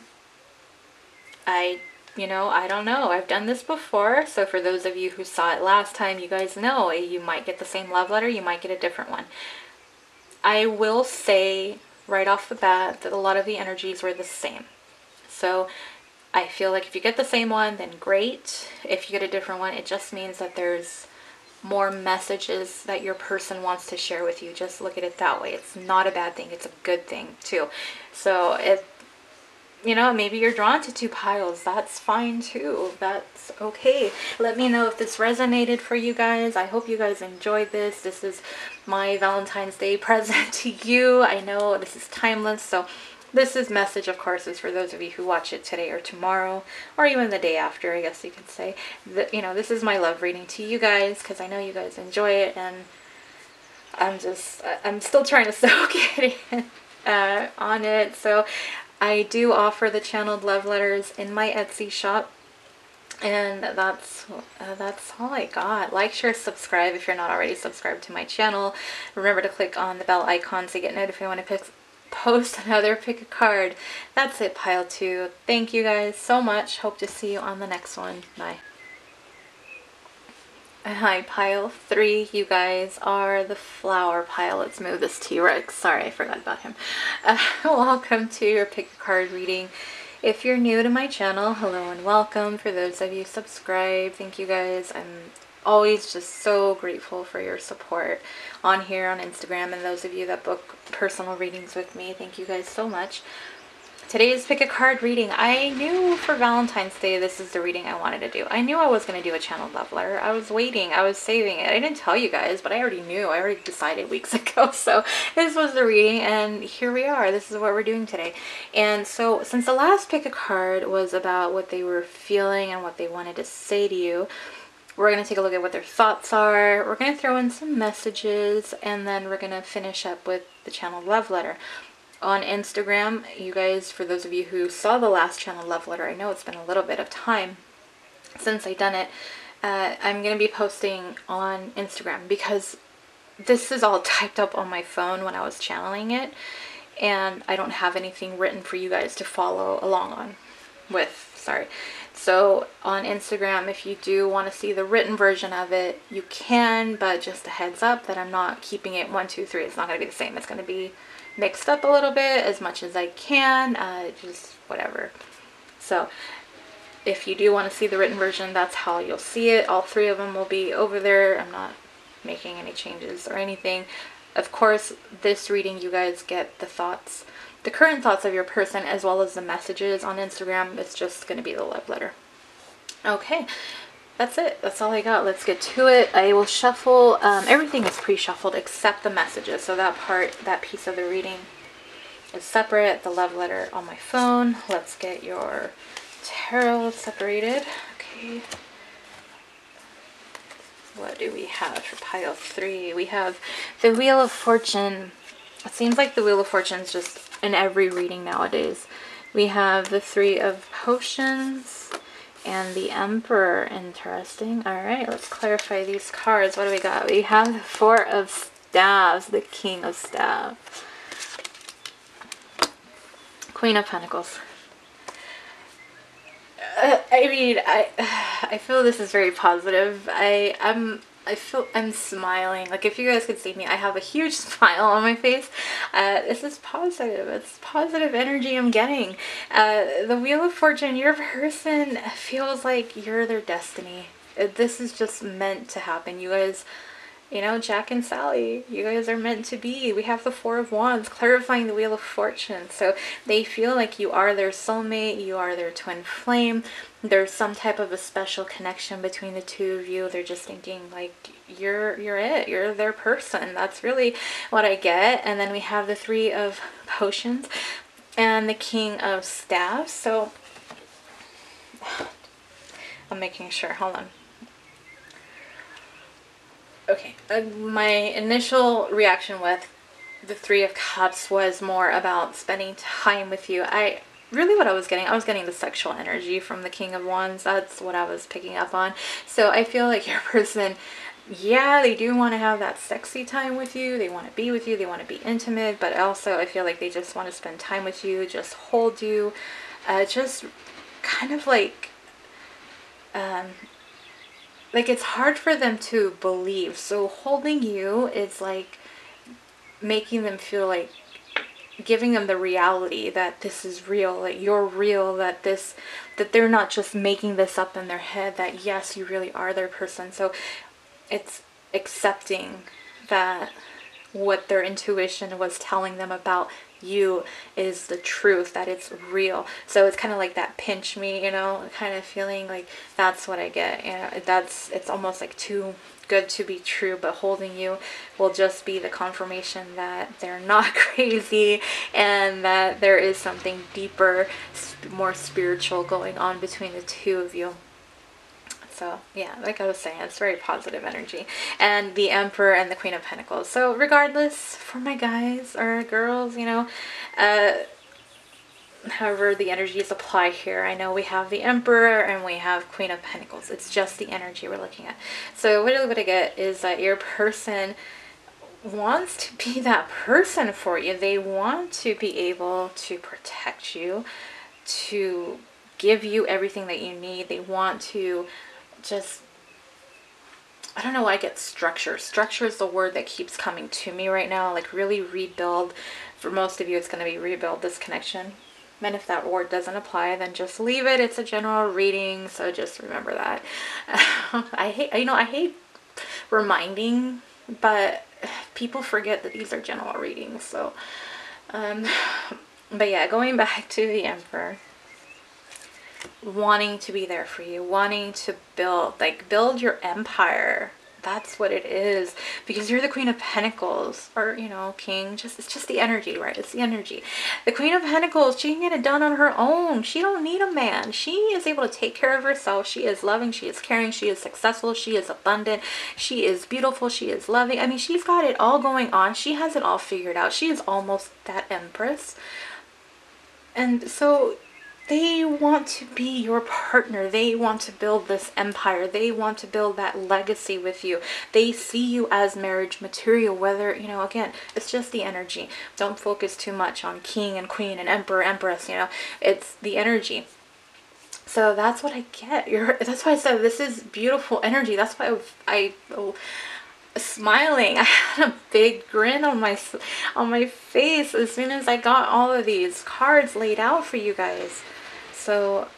You know, I don't know. I've done this before. So for those of you who saw it last time, you guys know you might get the same love letter. You might get a different one. I will say right off the bat that a lot of the energies were the same. So I feel like if you get the same one, then great. If you get a different one, it just means that there's more messages that your person wants to share with you. Just look at it that way. It's not a bad thing. It's a good thing too. So if, you know, maybe you're drawn to 2 piles, that's fine too. That's okay. Let me know if this resonated for you guys. I hope you guys enjoyed this. This is my Valentine's Day present to you. I know this is timeless, so This is message, of course, is for those of you who watch it today or tomorrow, or even the day after, I guess you could say. You know, this is my love reading to you guys, because I know you guys enjoy it, and I'm still trying to soak it in on it. So I do offer the channeled love letters in my Etsy shop. And that's all I got. Like, share, subscribe if you're not already subscribed to my channel. Remember to click on the bell icon to get notified when I post another pick a card. That's it, pile 2. Thank you guys so much. Hope to see you on the next one. Bye. Hi, pile 3. You guys are the flower pile. Let's move this T-Rex. Sorry, I forgot about him. Welcome to your pick a card reading. If you're new to my channel, hello and welcome. For those of you subscribed, thank you guys. I'm always just so grateful for your support on here on Instagram, and those of you that book personal readings with me, thank you guys so much. Today's pick a card reading. I knew for Valentine's Day this is the reading I wanted to do. I knew I was going to do a channeled love letter. I was waiting. I was saving it. I didn't tell you guys, but I already knew. I already decided weeks ago. So this was the reading, and here we are. This is what we're doing today. And so since the last pick a card was about what they were feeling and what they wanted to say to you, we're going to take a look at what their thoughts are. We're going to throw in some messages, and then we're going to finish up with the channeled love letter. On Instagram, you guys, for those of you who saw the last channel love letter, I know it's been a little bit of time since I've done it. I'm going to be posting on Instagram because this is all typed up on my phone when I was channeling it, and I don't have anything written for you guys to follow along on with. Sorry. So on Instagram, if you do want to see the written version of it, you can, but just a heads up that I'm not keeping it 1, 2, 3. It's not going to be the same. It's going to be mixed up a little bit as much as I can, just whatever. So if you do want to see the written version, that's how you'll see it. All 3 of them will be over there. I'm not making any changes or anything. Of course, this reading, you guys get the thoughts, the current thoughts of your person, as well as the messages on Instagram. It's just going to be the love letter. Okay. That's it. That's all I got. Let's get to it. I will shuffle. Everything is pre-shuffled except the messages. So that part, that piece of the reading is separate. The love letter on my phone. Let's get your tarot separated. Okay. What do we have for pile 3? We have the Wheel of Fortune. It seems like the Wheel of Fortune is just in every reading nowadays. We have the 3 of Potions and the Emperor. Interesting. Alright, let's clarify these cards. What do we got? We have the 4 of Staves, the King of Staves. Queen of Pentacles. I mean, I feel this is very positive. I'm smiling. Like, if you guys could see me, I have a huge smile on my face. This is positive. It's positive energy I'm getting. The Wheel of Fortune, your person feels like you're their destiny. This is just meant to happen. You guys, you know, Jack and Sally, you guys are meant to be. We have the 4 of Wands, clarifying the Wheel of Fortune. So they feel like you are their soulmate, you are their twin flame. There's some type of a special connection between the 2 of you. They're just thinking like you're it. You're their person. That's really what I get. And then we have the 3 of Potions and the King of Staves. So I'm making sure. Hold on. Okay, my initial reaction with the 3 of Cups was more about spending time with you. What I was getting the sexual energy from the King of Wands. That's what I was picking up on. So I feel like your person, yeah, they do want to have that sexy time with you. They want to be with you. They want to be intimate. But also I feel like they just want to spend time with you, just hold you, just kind of like it's hard for them to believe. So holding you is like making them feel like, giving them the reality that this is real, that you're real, that they're not just making this up in their head, that yes, you really are their person. So it's accepting that what their intuition was telling them about you is the truth, that it's real. So it's kind of like that pinch me, you know, kind of feeling. Like that's what I get. You know, it's almost like too good to be true, but holding you will just be the confirmation that they're not crazy and that there is something deeper, more spiritual going on between the two of you. So yeah, like I was saying, it's very positive energy. And the Emperor and the Queen of Pentacles. So regardless, for my guys or girls, you know, however the energies apply here. I know we have the Emperor and we have Queen of Pentacles. It's just the energy we're looking at. So what I get is that your person wants to be that person for you. They want to be able to protect you, to give you everything that you need. They want to just, I don't know why I get structure. Structure is the word that keeps coming to me right now. Like really rebuild. For most of you, it's going to be rebuild this connection. And if that word doesn't apply, then just leave it. It's a general reading, so just remember that. I hate reminding, but people forget that these are general readings. So, but yeah, going back to the Emperor. Wanting to be there for you, wanting to build your empire. That's what it is, because you're the Queen of Pentacles, or you know, King. It's just the energy, right? It's the energy. The Queen of Pentacles, she can get it done on her own. She don't need a man. She is able to take care of herself. She is loving, she is caring, she is successful, she is abundant, she is beautiful, she is loving. I mean, she's got it all going on. She has it all figured out. She is almost that Empress. And so they want to be your partner. They want to build this empire. They want to build that legacy with you. They see you as marriage material, whether, you know, again, it's just the energy. Don't focus too much on king and queen and emperor, empress, you know. It's the energy. So that's what I get. That's why I said this is beautiful energy. That's why I smiling. I had a big grin on my face as soon as I got all of these cards laid out for you guys. So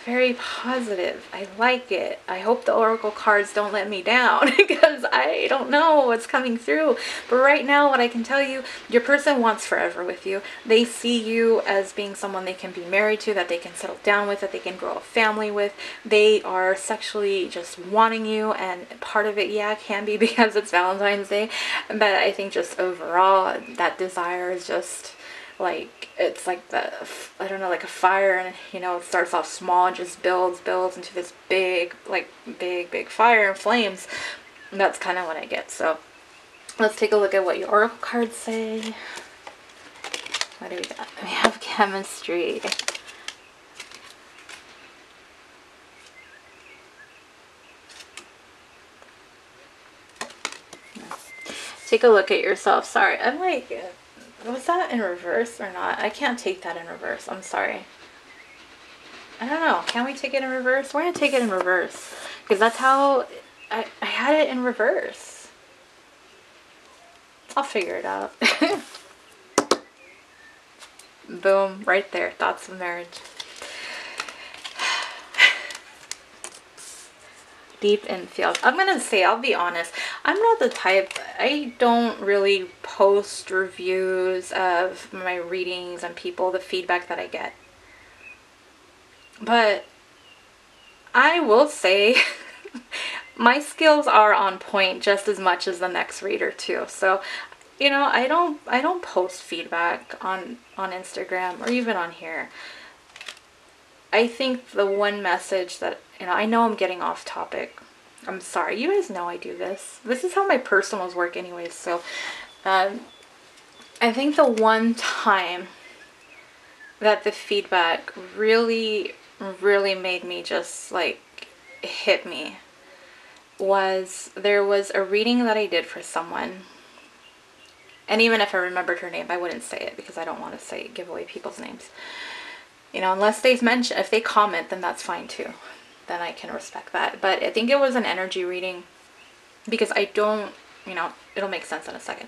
very positive. I like it. I hope the oracle cards don't let me down because I don't know what's coming through. But right now, what I can tell you, your person wants forever with you. They see you as being someone they can be married to, that they can settle down with, that they can grow a family with. They are sexually just wanting you, and part of it, yeah, can be because it's Valentine's Day. But I think just overall, that desire is just like, it's like I don't know, like a fire, and you know, it starts off small and just builds into this big fire and flames. And that's kind of what I get. So let's take a look at what your oracle cards say. What do we got? We have chemistry. Take a look at yourself. Sorry, I'm like, was that in reverse or not? I can't take that in reverse. I'm sorry. I don't know. Can we take it in reverse? We're going to take it in reverse. Because that's how I had it in reverse. I'll figure it out. Boom. Right there. Thoughts of marriage. Deep in feels. I'm going to say, I'll be honest, I'm not the type, I don't really post reviews of my readings and people, the feedback that I get. But I will say my skills are on point just as much as the next reader too. So, you know, I don't post feedback on Instagram or even on here. I think the one message that, you know, I know I'm getting off topic. I'm sorry. You guys know I do this. This is how my personals work anyways. So, I think the one time that the feedback really made me just like hit me was, there was a reading that I did for someone. And even if I remembered her name, I wouldn't say it because I don't want to give away people's names. You know, unless they mention, if they comment, then that's fine too. Then I can respect that. But I think it was an energy reading because I don't, you know, it'll make sense in a second.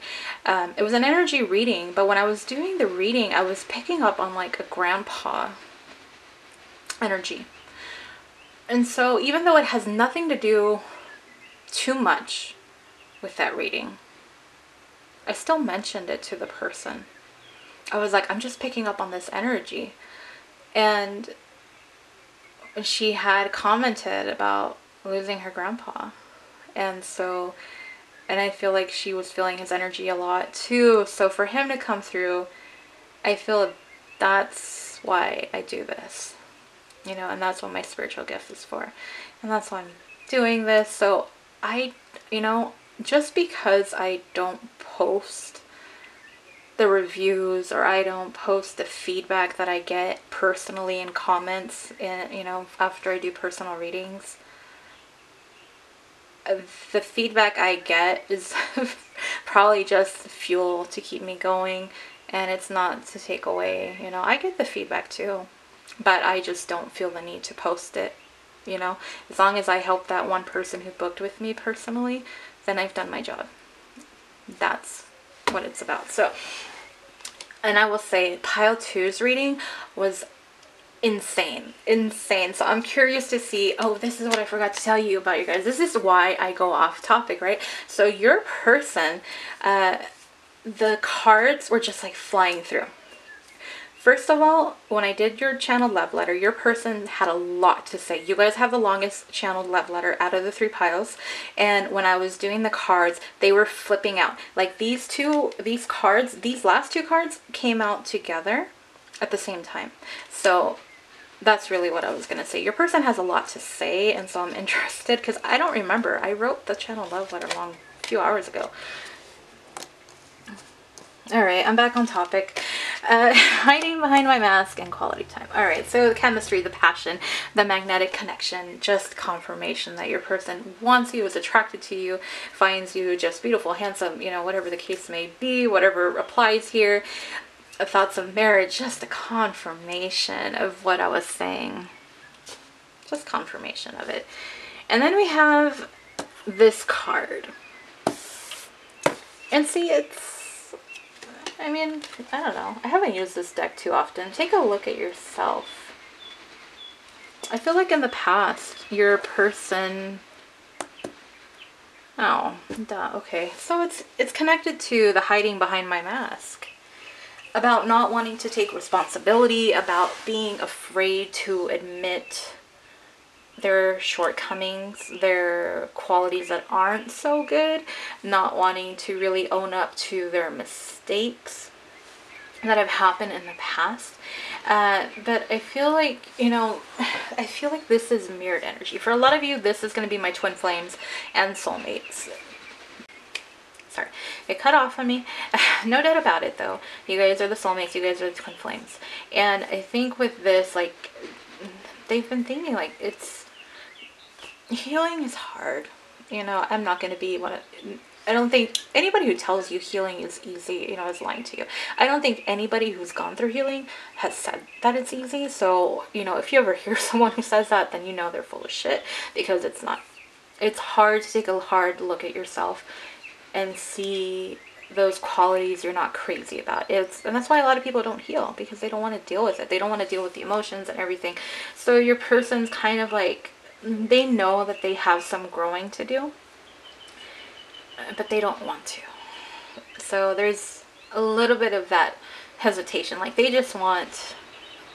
It was an energy reading, but when I was doing the reading, I was picking up on like a grandpa energy. And so even though it has nothing to do too much with that reading, I still mentioned it to the person. I was like, I'm just picking up on this energy. And she had commented about losing her grandpa. And so, and I feel like she was feeling his energy a lot too. So for him to come through, I feel that's why I do this, you know, and that's what my spiritual gift is for. And that's why I'm doing this. So I, you know, just because I don't post the reviews or I don't post the feedback that I get personally in comments and, you know, after I do personal readings, the feedback I get is probably just fuel to keep me going, and it's not to take away, you know, I get the feedback too, but I just don't feel the need to post it, you know. As long as I help that one person who booked with me personally, then I've done my job. That's what it's about. So, and I will say pile two's reading was insane. So I'm curious to see, oh, this is what I forgot to tell you about, you guys. This is why I go off topic, right? So your person, the cards were just like flying through. First of all, when I did your channeled love letter, your person had a lot to say. You guys have the longest channeled love letter out of the 3 piles. And when I was doing the cards, they were flipping out. Like these cards, these last 2 cards came out together at the same time. So that's really what I was going to say. Your person has a lot to say, and so I'm interested because I don't remember. I wrote the channel love letter a few hours ago. Alright, I'm back on topic. Hiding behind my mask and quality time. Alright, so the chemistry, the passion, the magnetic connection, just confirmation that your person wants you, is attracted to you, finds you just beautiful, handsome, you know, whatever the case may be, whatever applies here. Thoughts of marriage, just a confirmation of what I was saying. Just confirmation of it. And then we have this card. And see, I mean, I don't know. I haven't used this deck too often. Take a look at yourself. I feel like in the past, your person... Oh, duh, okay. So it's connected to the hiding behind my mask. About not wanting to take responsibility, about being afraid to admit their shortcomings, their qualities that aren't so good, not wanting to really own up to their mistakes that have happened in the past. But I feel like, you know, I feel like this is mirrored energy. For a lot of you, this is going to be my twin flames and soulmates. Sorry, it cut off on me. No doubt about it, though. You guys are the soulmates. You guys are the twin flames. And I think with this, like, they've been thinking, like, healing is hard. You know, I'm not going to be I don't think anybody who tells you healing is easy, you know, is lying to you. I don't think anybody who's gone through healing has said that it's easy. So, you know, if you ever hear someone who says that, then you know they're full of shit, because it's not. It's hard to take a hard look at yourself and see those qualities you're not crazy about. And that's why a lot of people don't heal, because they don't want to deal with it. They don't want to deal with the emotions and everything. So your person's kind of like, they know that they have some growing to do, but they don't want to. So there's a little bit of that hesitation. Like they just want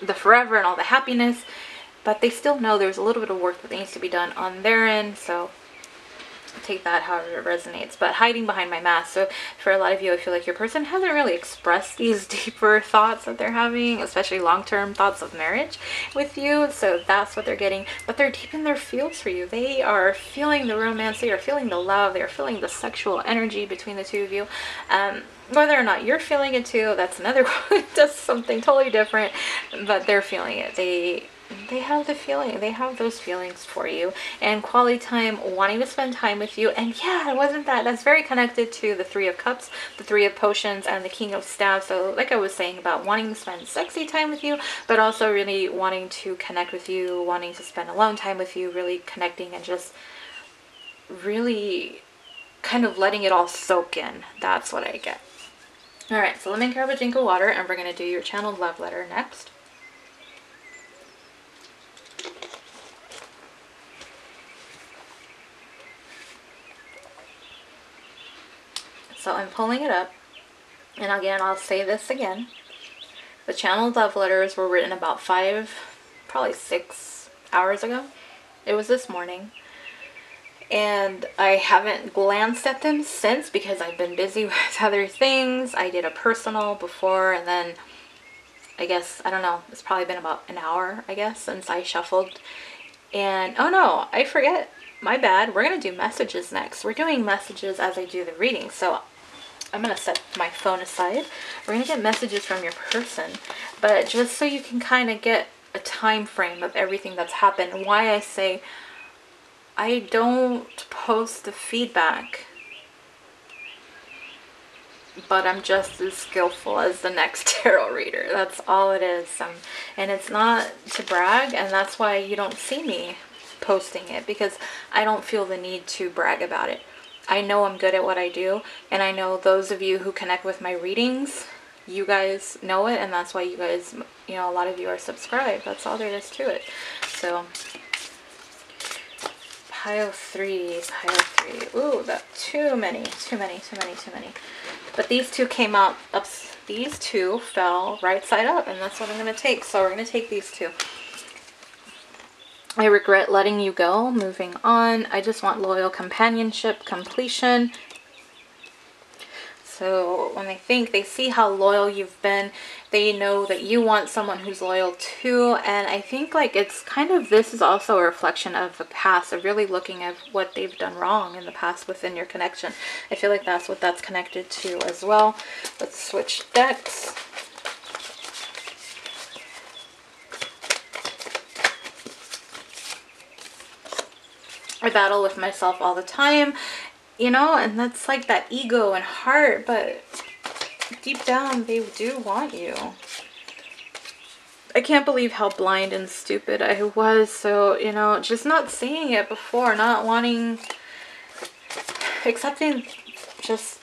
the forever and all the happiness, but they still know there's a little bit of work that needs to be done on their end. So take that however it resonates. But hiding behind my mask, so for a lot of you, I feel like your person hasn't really expressed these deeper thoughts that they're having, especially long-term thoughts of marriage with you. So that's what they're getting, but they're deep in their feels for you. They are feeling the romance, they are feeling the love, they are feeling the sexual energy between the two of you. Whether or not you're feeling it too, that's another just something totally different, but they're feeling it. They have the feeling, they have those feelings for you, and quality time, wanting to spend time with you. And yeah, that's very connected to the 3 of Cups, the 3 of Potions, and the King of Staves. So like I was saying about wanting to spend sexy time with you, but also really wanting to connect with you, wanting to spend alone time with you, really connecting and just really kind of letting it all soak in. That's what I get. Alright, so let me grab a drink of water, and we're going to do your channeled love letter next. So I'm pulling it up, and again, I'll say this again. The channeled love letters were written about 5, probably 6 hours ago. It was this morning. And I haven't glanced at them since because I've been busy with other things. I did a personal before, and then I guess, I don't know, it's probably been about an hour, I guess, since I shuffled. And, oh no, I forget. My bad. We're going to do messages next. We're doing messages as I do the reading. So I'm going to set my phone aside. We're going to get messages from your person. But just so you can kind of get a time frame of everything that's happened, why I say I don't post the feedback, but I'm just as skillful as the next tarot reader. That's all it is. And it's not to brag, and that's why you don't see me posting it, because I don't feel the need to brag about it. I know I'm good at what I do, and I know those of you who connect with my readings, you guys know it, and that's why you guys, you know, a lot of you are subscribed. That's all there is to it. So pile three. Ooh, that too many. But these two came out up. These two fell right side up, and that's what I'm going to take. So we're going to take these two. I regret letting you go. Moving on. I just want loyal companionship, completion. So when they see how loyal you've been, they know that you want someone who's loyal too. And I think like it's kind of, this is also a reflection of the past, of really looking at what they've done wrong in the past within your connection. I feel like that's what that's connected to as well. Let's switch decks. I battle with myself all the time. You know, and that's like that ego and heart, but deep down, they do want you. I can't believe how blind and stupid I was. So, you know, just not seeing it before, not wanting, accepting, just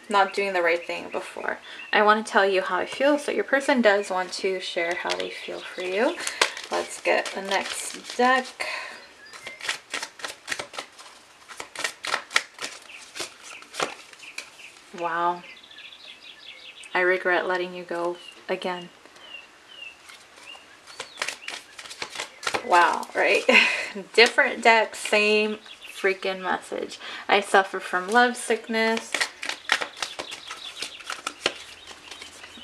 not doing the right thing before. I want to tell you how I feel. So your person does want to share how they feel for you. Let's get the next deck. Wow. I regret letting you go again. Wow, right? Different deck, same freaking message. I suffer from love sickness.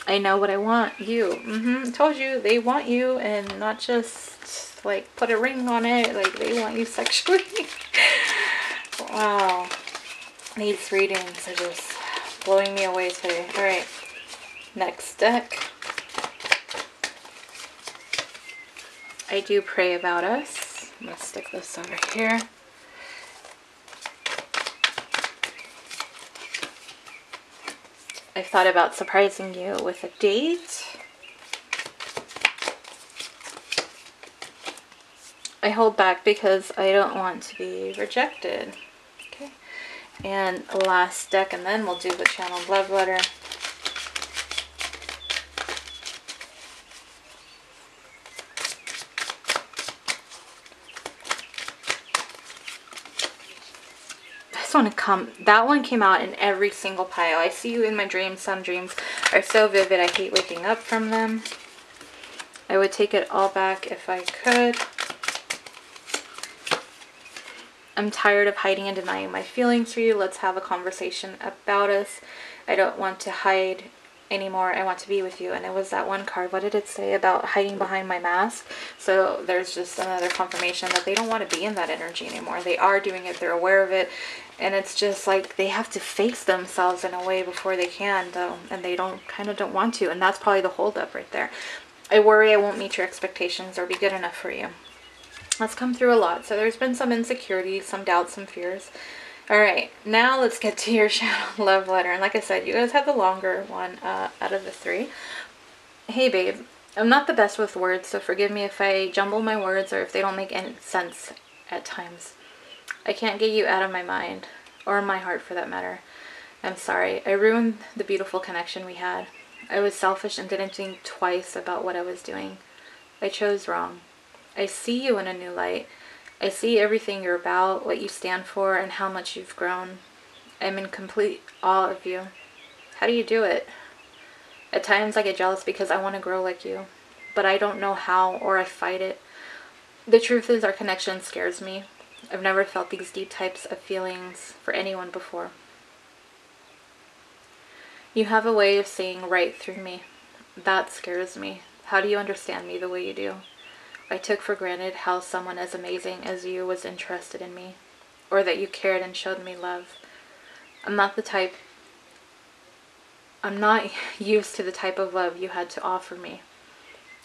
I know what I want. You. Told you they want you, and not just like put a ring on it. Like they want you sexually. Wow. These readings are just blowing me away today. All right, next deck. I do pray about us. I'm gonna stick this over here. I've thought about surprising you with a date. I hold back because I don't want to be rejected. Okay. And last deck, and then we'll do the channeled love letter. This one that one came out in every single pile. I see you in my dreams. Some dreams are so vivid, I hate waking up from them. I would take it all back if I could. I'm tired of hiding and denying my feelings for you. Let's have a conversation about us. I don't want to hide anymore. I want to be with you. And it was that one card. What did it say about hiding behind my mask? So there's just another confirmation that they don't want to be in that energy anymore. They are doing it. They're aware of it. And it's just like they have to face themselves in a way before they can, though. And they kind of don't want to. And that's probably the holdup right there. I worry I won't meet your expectations or be good enough for you. That's come through a lot. So there's been some insecurities, some doubts, some fears. All right, now let's get to your channel love letter. And like I said, you guys have the longer one out of the three. Hey, babe, I'm not the best with words, so forgive me if I jumble my words or if they don't make any sense at times. I can't get you out of my mind, or my heart for that matter. I'm sorry. I ruined the beautiful connection we had. I was selfish and didn't think twice about what I was doing. I chose wrong. I see you in a new light. I see everything you're about, what you stand for, and how much you've grown. I'm in complete awe of you. How do you do it? At times I get jealous because I want to grow like you, but I don't know how, or I fight it. The truth is, our connection scares me. I've never felt these deep types of feelings for anyone before. You have a way of seeing right through me. That scares me. How do you understand me the way you do? I took for granted how someone as amazing as you was interested in me, or that you cared and showed me love. I'm not the type I'm not used to the type of love you had to offer me.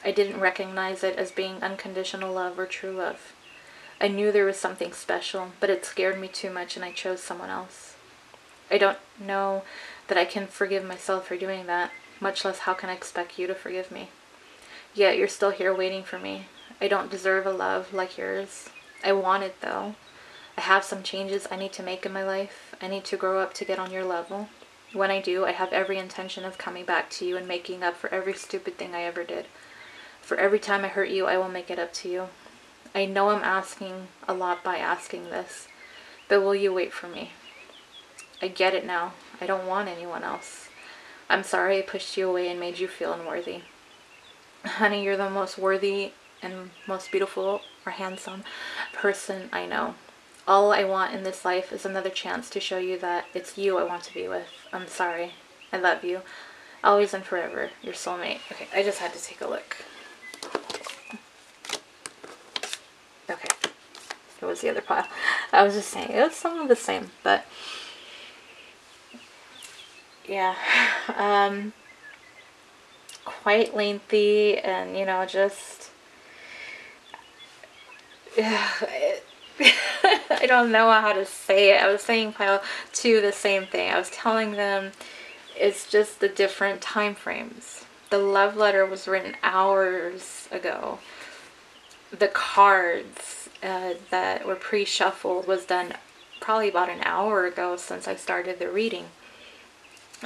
I didn't recognize it as being unconditional love or true love. I knew there was something special, but it scared me too much and I chose someone else. I don't know that I can forgive myself for doing that, much less how can I expect you to forgive me. Yet you're still here waiting for me. I don't deserve a love like yours. I want it though. I have some changes I need to make in my life. I need to grow up to get on your level. When I do, I have every intention of coming back to you and making up for every stupid thing I ever did. For every time I hurt you, I will make it up to you. I know I'm asking a lot by asking this, but will you wait for me? I get it now. I don't want anyone else. I'm sorry I pushed you away and made you feel unworthy. Honey, you're the most worthy and most beautiful or handsome person I know. All I want in this life is another chance to show you that it's you I want to be with. I'm sorry. I love you. Always and forever. Your soulmate. Okay, I just had to take a look. Okay. It was the other pile. I was just saying, it was some of the same, but yeah. Quite lengthy and, you know, just I don't know how to say it. I was saying pile 2 the same thing. I was telling them it's just the different time frames. The love letter was written hours ago. The cards that were pre-shuffled was done probably about an hour ago since I started the reading.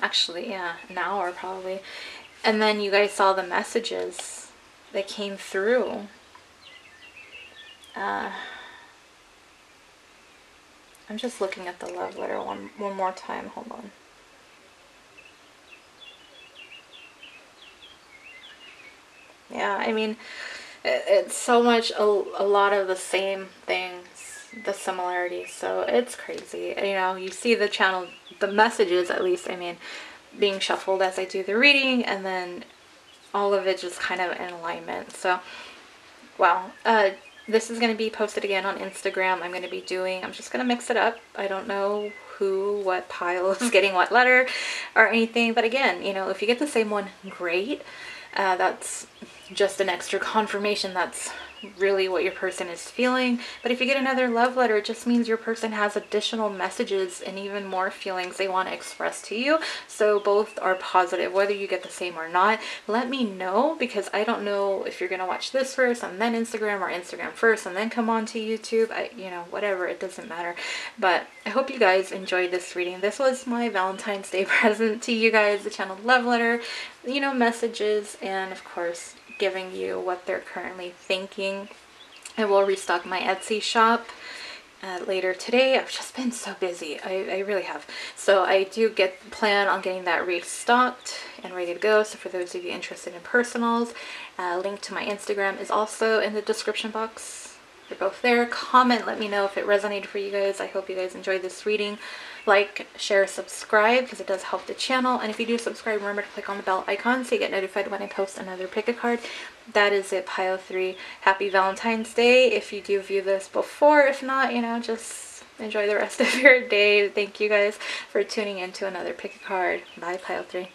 Actually, yeah, an hour probably. And then you guys saw the messages that came through. I'm just looking at the love letter one more time. Hold on. Yeah, I mean, it's so much, a lot of the same things, the similarities, so it's crazy. You know, you see the channel, the messages at least, I mean, being shuffled as I do the reading, and then all of it just kind of in alignment. So, wow. This is going to be posted again on Instagram. I'm just going to mix it up. I don't know what pile is getting what letter or anything, but again, you know, if you get the same one, great. That's just an extra confirmation that's really what your person is feeling. But if you get another love letter, it just means your person has additional messages and even more feelings they want to express to you. So both are positive, whether you get the same or not. Let me know, because I don't know if you're gonna watch this first and then Instagram, or Instagram first and then come on to YouTube. You know, whatever, it doesn't matter. But I hope you guys enjoyed this reading. This was my Valentine's Day present to you guys, the channel love letter, you know, messages, and of course giving you what they're currently thinking. I will restock my Etsy shop later today. I've just been so busy. I really have. So I do plan on getting that restocked and ready to go. So for those of you interested in personals, link to my Instagram is also in the description box. They're both there. Comment, let me know if it resonated for you guys. I hope you guys enjoyed this reading. Like, share, subscribe, because it does help the channel. And if you do subscribe, remember to click on the bell icon so you get notified when I post another pick a card. That is it, pile 3. Happy Valentine's Day if you do view this before. If not, you know, just enjoy the rest of your day. Thank you guys for tuning in to another pick a card. Bye, pile 3.